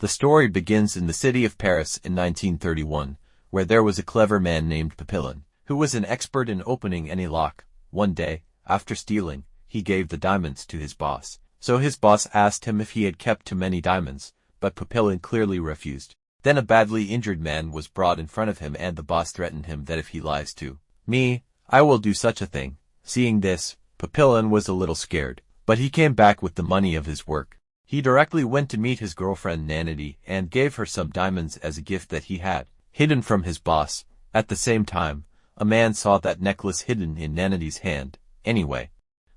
The story begins in the city of Paris in 1931, where there was a clever man named Papillon, who was an expert in opening any lock. One day, after stealing, he gave the diamonds to his boss. So his boss asked him if he had kept too many diamonds, but Papillon clearly refused. Then a badly injured man was brought in front of him and the boss threatened him that if he lies to me, I will do such a thing. Seeing this, Papillon was a little scared, but he came back with the money of his work. He directly went to meet his girlfriend Nanity and gave her some diamonds as a gift that he had hidden from his boss. At the same time, a man saw that necklace hidden in Nanity's hand. Anyway,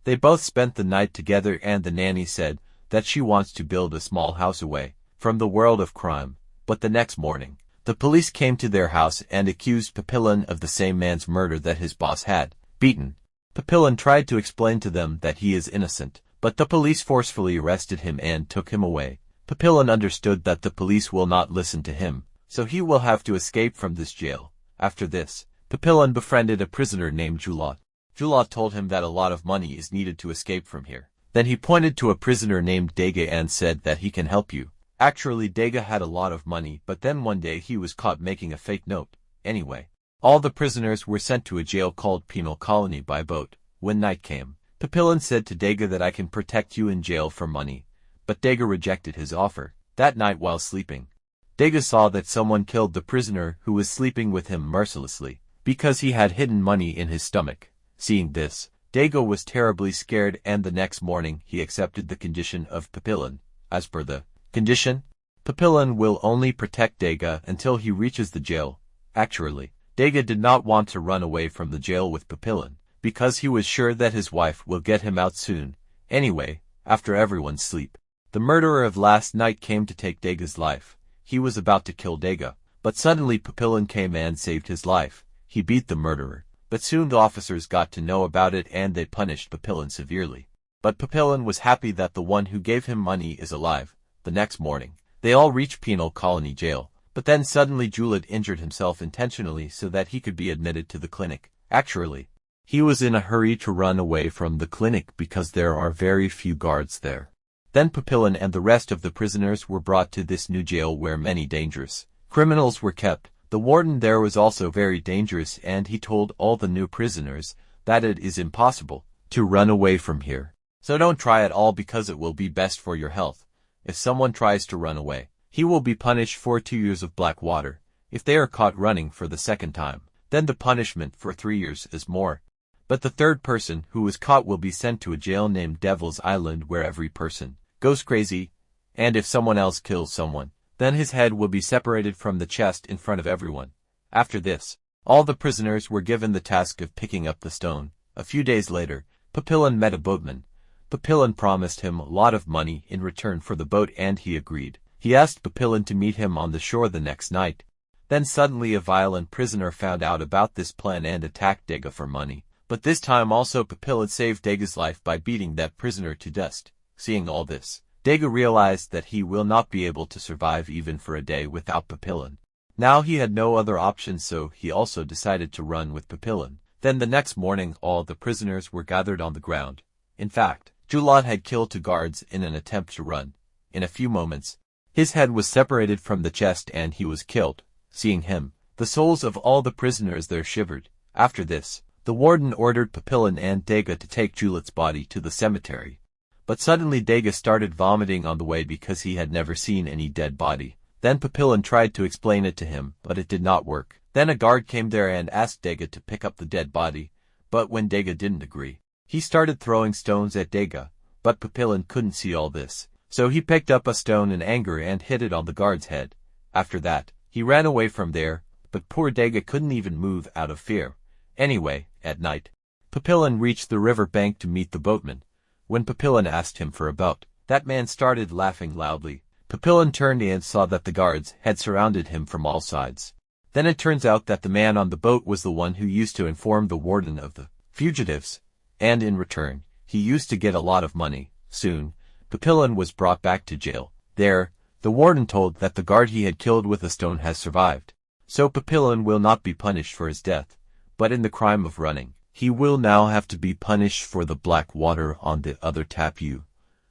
they both spent the night together and the nanny said that she wants to build a small house away from the world of crime. But the next morning, the police came to their house and accused Papillon of the same man's murder that his boss had beaten. Papillon tried to explain to them that he is innocent, but the police forcefully arrested him and took him away. Papillon understood that the police will not listen to him, so he will have to escape from this jail. After this, Papillon befriended a prisoner named Julot. Julot told him that a lot of money is needed to escape from here. Then he pointed to a prisoner named Degas and said that he can help you. Actually, Degas had a lot of money, but then one day he was caught making a fake note. Anyway, all the prisoners were sent to a jail called Penal Colony by boat. When night came, Papillon said to Degas that I can protect you in jail for money, but Degas rejected his offer. That night while sleeping, Degas saw that someone killed the prisoner who was sleeping with him mercilessly, because he had hidden money in his stomach. Seeing this, Degas was terribly scared and the next morning he accepted the condition of Papillon. As per the condition, Papillon will only protect Degas until he reaches the jail. Actually, Degas did not want to run away from the jail with Papillon, because he was sure that his wife will get him out soon. Anyway, after everyone's sleep, the murderer of last night came to take Degas' life. He was about to kill Degas, but suddenly Papillon came and saved his life. He beat the murderer, but soon the officers got to know about it and they punished Papillon severely. But Papillon was happy that the one who gave him money is alive. The next morning, they all reached Penal Colony jail, but then suddenly Julot injured himself intentionally so that he could be admitted to the clinic. Actually, he was in a hurry to run away from the clinic because there are very few guards there. Then Papillon and the rest of the prisoners were brought to this new jail where many dangerous criminals were kept. The warden there was also very dangerous and he told all the new prisoners that it is impossible to run away from here. So don't try at all because it will be best for your health. If someone tries to run away, he will be punished for 2 years of black water. If they are caught running for the second time, then the punishment for 3 years is more. But the third person who is caught will be sent to a jail named Devil's Island where every person goes crazy, and if someone else kills someone, then his head will be separated from the chest in front of everyone. After this, all the prisoners were given the task of picking up the stone. A few days later, Papillon met a boatman. Papillon promised him a lot of money in return for the boat and he agreed. He asked Papillon to meet him on the shore the next night. Then suddenly a violent prisoner found out about this plan and attacked Degas for money. But this time also Papillon saved Degas' life by beating that prisoner to dust. Seeing all this, Degas realized that he will not be able to survive even for a day without Papillon. Now he had no other option, so he also decided to run with Papillon. Then the next morning all the prisoners were gathered on the ground. In fact, Julot had killed 2 guards in an attempt to run. In a few moments, his head was separated from the chest and he was killed. Seeing him, the souls of all the prisoners there shivered. After this, the warden ordered Papillon and Degas to take Julot's body to the cemetery. But suddenly Degas started vomiting on the way because he had never seen any dead body. Then Papillon tried to explain it to him, but it did not work. Then a guard came there and asked Degas to pick up the dead body, but when Degas didn't agree, he started throwing stones at Degas, but Papillon couldn't see all this, so he picked up a stone in anger and hit it on the guard's head. After that, he ran away from there, but poor Degas couldn't even move out of fear. Anyway, at night, Papillon reached the river bank to meet the boatman. When Papillon asked him for a boat, that man started laughing loudly. Papillon turned and saw that the guards had surrounded him from all sides. Then it turns out that the man on the boat was the one who used to inform the warden of the fugitives, and in return, he used to get a lot of money. Soon, Papillon was brought back to jail. There, the warden told that the guard he had killed with a stone has survived. So Papillon will not be punished for his death, but in the crime of running, he will now have to be punished for the black water on the other tapu.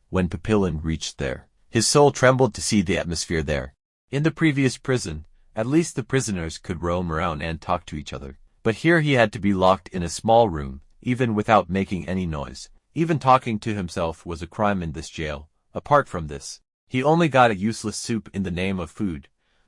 When Papillon reached there, His soul trembled to see the atmosphere there. In the previous prison, at least the prisoners could roam around and talk to each other. But here he had to be locked in a small room, even without making any noise. Even talking to himself was a crime in this jail. Apart from this, he only got a useless soup in the name of food.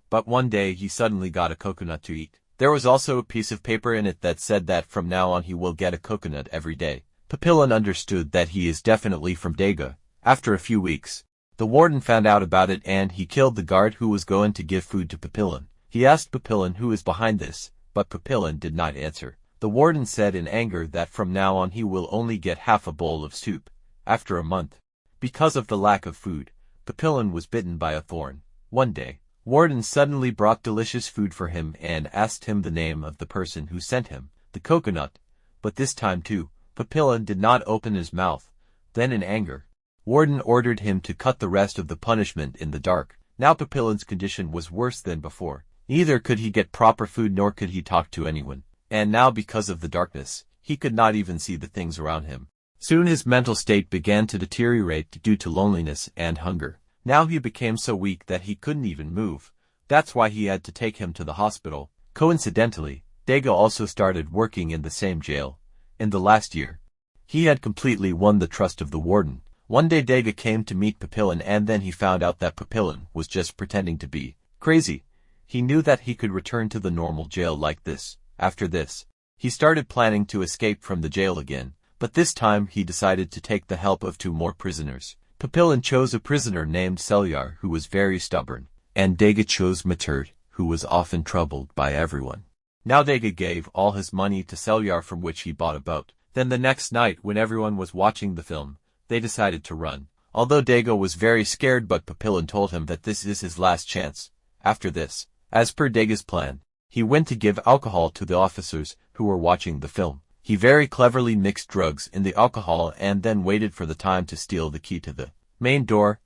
But one day he suddenly got a coconut to eat. There was also a piece of paper in it that said that from now on he will get a coconut every day. Papillon understood that he is definitely from Degas. After a few weeks, the warden found out about it and he killed the guard who was going to give food to Papillon. He asked Papillon who is behind this, but Papillon did not answer. The warden said in anger that from now on he will only get half a bowl of soup. After a month, because of the lack of food, Papillon was bitten by a thorn. One day, Warden suddenly brought delicious food for him and asked him the name of the person who sent him the coconut. But this time too, Papillon did not open his mouth. Then in anger, Warden ordered him to cut the rest of the punishment in the dark. Now Papillon's condition was worse than before. Neither could he get proper food nor could he talk to anyone. And now because of the darkness, he could not even see the things around him. Soon his mental state began to deteriorate due to loneliness and hunger. Now he became so weak that he couldn't even move. That's why he had to take him to the hospital. Coincidentally, Degas also started working in the same jail. In the last year, he had completely won the trust of the warden. One day Degas came to meet Papillon and then he found out that Papillon was just pretending to be crazy. He knew that he could return to the normal jail like this. After this, he started planning to escape from the jail again, but this time he decided to take the help of 2 more prisoners. Papillon chose a prisoner named Charrière who was very stubborn, and Degas chose Mathilde, who was often troubled by everyone. Now Degas gave all his money to Charrière from which he bought a boat. Then the next night when everyone was watching the film, they decided to run. Although Degas was very scared but Papillon told him that this is his last chance. After this, as per Degas' plan, he went to give alcohol to the officers who were watching the film. He very cleverly mixed drugs in the alcohol and then waited for the time to steal the key to the main door.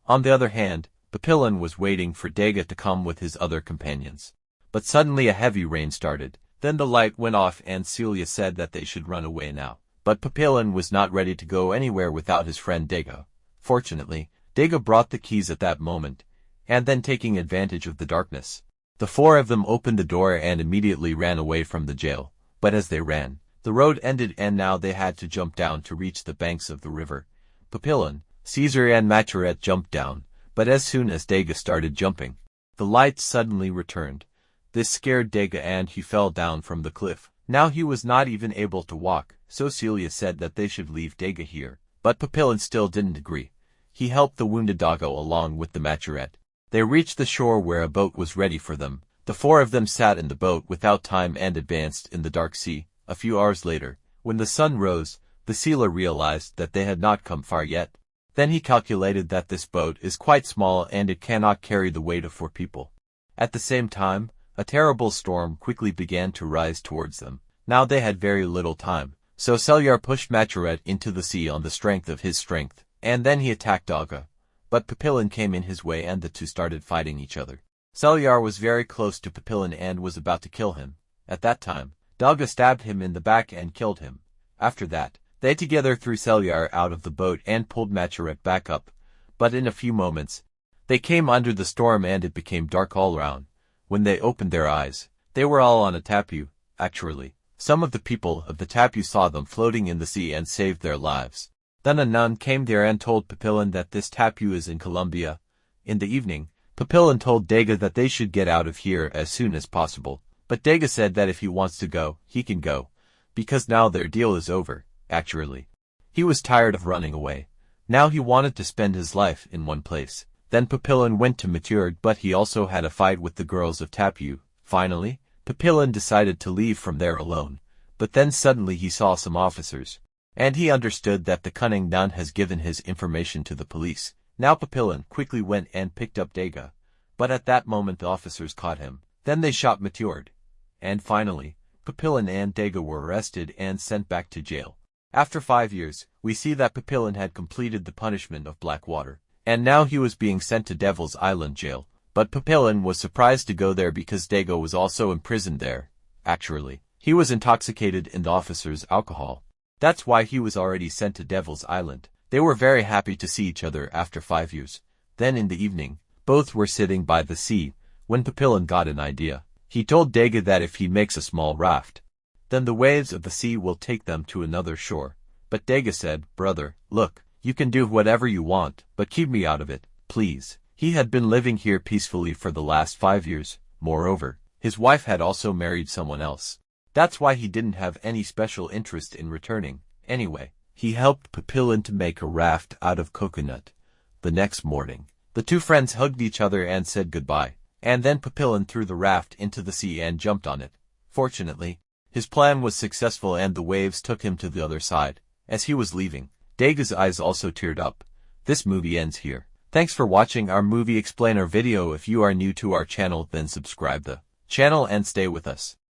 On the other hand, Papillon was waiting for Degas to come with his other companions. But suddenly a heavy rain started. Then the light went off and Celia said that they should run away now. But Papillon was not ready to go anywhere without his friend Degas. Fortunately, Degas brought the keys at that moment, and then taking advantage of the darkness, the 4 of them opened the door and immediately ran away from the jail. But as they ran, the road ended and now they had to jump down to reach the banks of the river. Papillon, Caesar and Mathilde jumped down, but as soon as Degas started jumping, the light suddenly returned. This scared Degas and he fell down from the cliff. Now he was not even able to walk, so Celia said that they should leave Degas here. But Papillon still didn't agree. He helped the wounded doggo along with the Mathilde. They reached the shore where a boat was ready for them. The 4 of them sat in the boat without time and advanced in the dark sea. A few hours later, when the sun rose, the sailor realized that they had not come far yet. Then he calculated that this boat is quite small and it cannot carry the weight of 4 people. At the same time, a terrible storm quickly began to rise towards them. Now they had very little time, so Charrière pushed Mathilde into the sea on the strength of his strength, and then he attacked Degas. But Papillon came in his way and the 2 started fighting each other. Charrière was very close to Papillon and was about to kill him. At that time, Degas stabbed him in the back and killed him. After that, they together threw Charrière out of the boat and pulled Mathilde back up. But in a few moments, they came under the storm and it became dark all around. When they opened their eyes, they were all on a tapu. Actually, some of the people of the tapu saw them floating in the sea and saved their lives. Then a nun came there and told Papillon that this tapu is in Colombia. In the evening, Papillon told Degas that they should get out of here as soon as possible. But Degas said that if he wants to go, he can go, because now their deal is over. Actually, he was tired of running away. Now he wanted to spend his life in one place. Then Papillon went to Mathilde, but he also had a fight with the girls of Tapu. Finally, Papillon decided to leave from there alone. But then suddenly he saw some officers, and he understood that the cunning nun has given his information to the police. Now Papillon quickly went and picked up Degas, but at that moment the officers caught him. Then they shot Mathilde. And finally, Papillon and Degas were arrested and sent back to jail. After 5 years, we see that Papillon had completed the punishment of Blackwater, and now he was being sent to Devil's Island jail. But Papillon was surprised to go there because Degas was also imprisoned there. Actually, he was intoxicated in the officers' alcohol. That's why he was already sent to Devil's Island. They were very happy to see each other after 5 years. Then in the evening, both were sitting by the sea, when Papillon got an idea. He told Degas that if he makes a small raft, then the waves of the sea will take them to another shore. But Degas said, "Brother, look, you can do whatever you want, but keep me out of it, please." He had been living here peacefully for the last 5 years. Moreover, his wife had also married someone else. That's why he didn't have any special interest in returning. Anyway, he helped Papillon to make a raft out of coconut. The next morning, the two friends hugged each other and said goodbye, and then Papillon threw the raft into the sea and jumped on it. Fortunately, his plan was successful and the waves took him to the other side. As he was leaving, Degas' eyes also teared up. This movie ends here. Thanks for watching our movie explainer video. If you are new to our channel, then subscribe the channel and stay with us.